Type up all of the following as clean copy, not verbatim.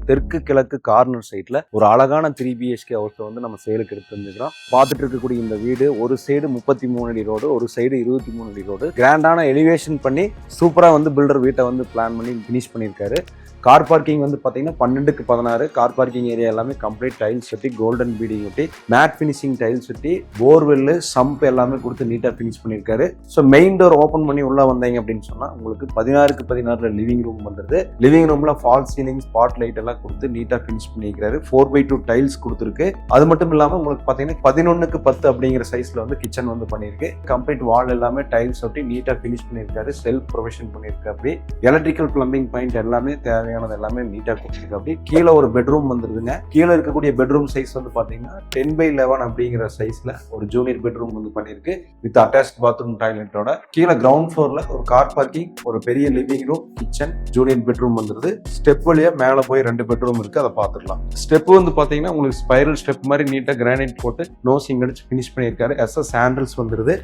தெற்கு கிழக்கு கார்னர் சைட்ல ஒரு அழகான 3 BHK ஹவுஸை வந்து நம்ம சேலுக்கு எடுத்து வந்துக்கிறோம். பார்த்துட்டு இருக்கக்கூடிய இந்த வீடு ஒரு சைடு 33 அடி ரோடு, ஒரு சைடு 23 அடி ரோடு. கிராண்டான எலிவேஷன் பண்ணி சூப்பரா வந்து பில்டர் வீட்டை வந்து பிளான் பண்ணி ஃபினிஷ் பண்ணியிருக்காரு. கார் பார்க்கிங் வந்து பார்த்தீங்கன்னா 12க்கு 16 கார் பார்க்கிங் ஏரியா எல்லாமே கம்ப்ளீட் டைல்ஸ் ஒட்டி, கோல்டன் பீடிங் ஒட்டி, மேட் ஃபினிஷிங் டைல்ஸ் ஒட்டி, போர்வெல்லு சம்ப் எல்லாமே கொடுத்து நீட்டாக ஃபினிஷ் பண்ணியிருக்காரு. ஸோ மெயின் டோர் ஓப்பன் பண்ணி உள்ள வந்தீங்க அப்படின்னு சொன்னால் உங்களுக்கு 16க்கு 16 லிவிங் ரூம் வந்துருது. லிவிங் ரூம்ல ஃபால் சீலிங், ஸ்பாட் லைட் எல்லாம் கொடுத்து நீட்டாக ஃபினிஷ் பண்ணியிருக்காரு. 4x2 டைல்ஸ் கொடுத்துருக்கு. அது மட்டும் இல்லாமல் உங்களுக்கு பார்த்தீங்கன்னா 11க்கு 10 அப்படிங்கிற சைஸ்ல வந்து கிச்சன் வந்து பண்ணியிருக்கு. கம்ப்ளீட் வால் எல்லாமே டைல்ஸ் ஒட்டி நீட்டாக ஃபினிஷ் பண்ணியிருக்காரு. செல்ஃப் ப்ரொவிஷன் பண்ணியிருக்கு. அப்படி எலக்ட்ரிக்கல் பிளம்பிங் பாயிண்ட் எல்லாமே தேவையானது எல்லாமே நீட்டா கொடுத்துருக்கு. அப்படி கீழே ஒரு பெட்ரூம் வந்துருதுங்க. கீழே இருக்கக்கூடிய பெட்ரூம் சைஸ் வந்து பாத்தீங்கன்னா 10x11 அப்படிங்கிற சைஸ்ல ஒரு ஜூனியர் பெட்ரூம் வந்து பண்ணிருக்கு வித் அட்டாச் பாத்ரூம் டாய்லெட்டோட. கீழே கிரவுண்ட் ஃப்ளோர்ல ஒரு கார் பார்க்கிங், ஒரு பெரிய living room, kitchen, junior bedroom வந்துருது. ஸ்டெப் வழியா மேல போய் 2 பெட்ரூம் இருக்கு, அதை பார்த்துடலாம். ஸ்டெப் வந்து பாத்தீங்கன்னா உங்களுக்கு ஸ்பைரல் ஸ்டெப் மாதிரி நீட்டா கிரானைட் போட்டு நோசிங் அடிச்சு ஃபினிஷ் பண்ணியிருக்காரு. SS ஹேண்டில்ஸ் வந்துருது.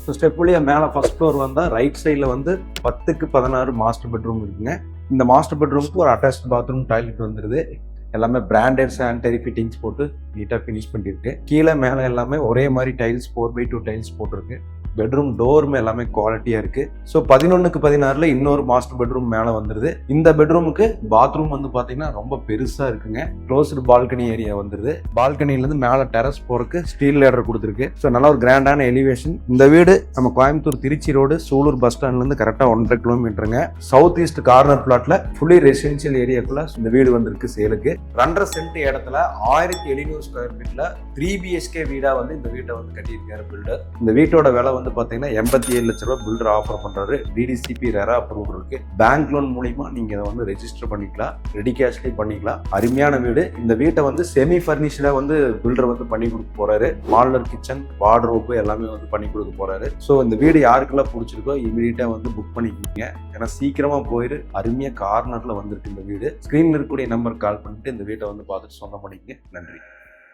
ஸோ ஸ்டெப் வழியா மேலே ஃபர்ஸ்ட் ஃப்ளோர் வந்தால் ரைட் சைடில் வந்து 10க்கு 16 மாஸ்டர் பெட்ரூம் இருக்குங்க. இந்த மாஸ்டர் பெட்ரூமுக்கு ஒரு அட்டாச் பாத்ரூம் டாய்லெட் வந்துருது. எல்லாமே பிராண்டட் சானிட்டரி ஃபிட்டிங்ஸ் போட்டு நீட்டாக ஃபினிஷ் பண்ணியிருக்கு. கீழே மேலே எல்லாமே ஒரே மாதிரி டைல்ஸ் 4x2 டைல்ஸ் போட்டிருக்கு. பெட்ரூம் டோருமே எல்லாமே குவாலிட்டியா இருக்கு. ஸோ 11க்கு 16 இன்னொரு மாஸ்டர் பெட்ரூம் மேலே வந்துருது. இந்த பெட்ரூமுக்கு பாத்ரூம் வந்து பார்த்தீங்கன்னா ரொம்ப பெருசா இருக்குங்க. க்ளோஸ்டு பால்கனி ஏரியா வந்துருது. பால்கனிலேருந்து மேலே டெரஸ் போறதுக்கு ஸ்டீல் லேடர் கொடுத்துருக்கு. ஸோ நல்ல ஒரு கிராண்டான எலிவேஷன். இந்த வீடு நம்ம கோயம்புத்தூர் திருச்சி ரோடு சூலூர் பஸ் ஸ்டாண்ட்லேருந்து கரெக்டாக 1.5 கிலோமீட்டருங்க. சவுத் ஈஸ்ட் கார்னர் பிளாட்ல ஃபுல்லி ரெசிடென்சியல் ஏரியாக்குள்ள இந்த வீடு வந்திருக்கு சேலுக்கு. 2.5 சென்ட் இடத்துல 1700 ஸ்கொயர் ஃபீட்ல 3 BHK வீடா வந்து இந்த வீட்டை வந்து கட்டியிருக்காரு பில்டர். இந்த வீட்டோட விலை வந்து பாத்தீங்கன்னா 87 லட்ச ரூபாய் பில்டர் ஆஃபர் பண்றாரு. DDCP ரெரா அப்ரூவல் இருக்கு. பேங்க் லோன் மூலியமா நீங்க இதை வந்து ரெஜிஸ்டர் பண்ணிக்கலாம், ரெடி கேஷ்லயே பண்ணிக்கலாம். அருமையான வீடு. இந்த வீட்டை வந்து செமி பர்னிஷ்டா வந்து பில்டர் வந்து பண்ணி கொடுக்க போறாரு. மாடலர் கிச்சன், வார்ட்ரோப் எல்லாமே வந்து பண்ணி கொடுக்க போறாரு. ஸோ இந்த வீடு யாருக்கெல்லாம் பிடிச்சிருக்கோ இமீடியட்டா வந்து புக் பண்ணிக்கிங்க. ஏன்னா சீக்கிரமா போயிரு. அருமையா கார்னர்ல வந்திருக்கு இந்த வீடு. ஸ்கிரீன்ல இருக்கக்கூடிய நம்பர் கால் பண்ணிட்டு இந்த வீட்டை வந்து பார்த்துட்டு சொந்தம் பண்ணிக்கங்க. நன்றி.